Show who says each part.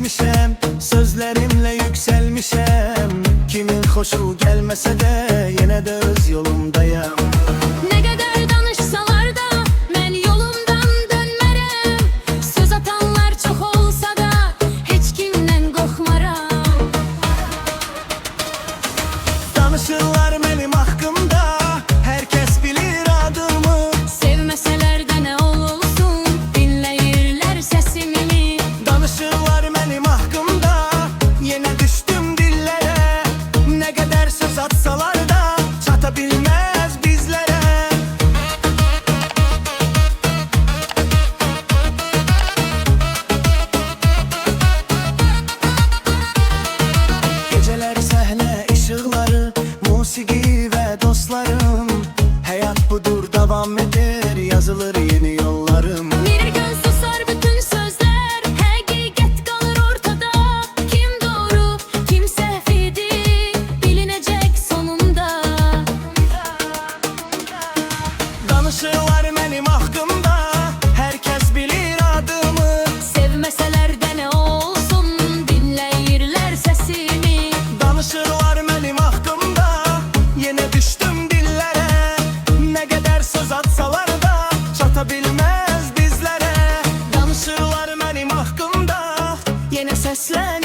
Speaker 1: geçmişem, sözlerimle yükselmişem. Kimin hoşu gelmese de yine de öz yolumdayım.
Speaker 2: Ne kadar danışsalar da ben yolumdan dönmerem. Söz atanlar çok olsa da hiç kimden korkmaram.
Speaker 1: Danışırlar benim hakkımda, herkes bilir adımı.
Speaker 2: Sevmeseler de ne olsun, dinleyirler sesimi.
Speaker 1: Danışırlar benim hakkımda, yine düştüm dillere. Ne kadar söz atsalar da çatabilmez bizlere. Geceler sahne ışıkları, musiki ve dostlarım. Hayat budur, devam eder, yazılır yeni yollarım.
Speaker 2: Bir gün susar bütün sözler, hakikat kalır ortada. Kim doğru, kim sefidi, bilinecek sonunda.
Speaker 1: Danışırlar benim hakkımda, herkes bilir adımı.
Speaker 2: Sevmeseler de ne olsun, dinleyirler sesimi.
Speaker 1: Danışırlar benim hakkımda, yine düştüm dillere. Ne kadar söz atsalar da çatabilmez bizlere. Danışırlar benim hakkımda, yine seslen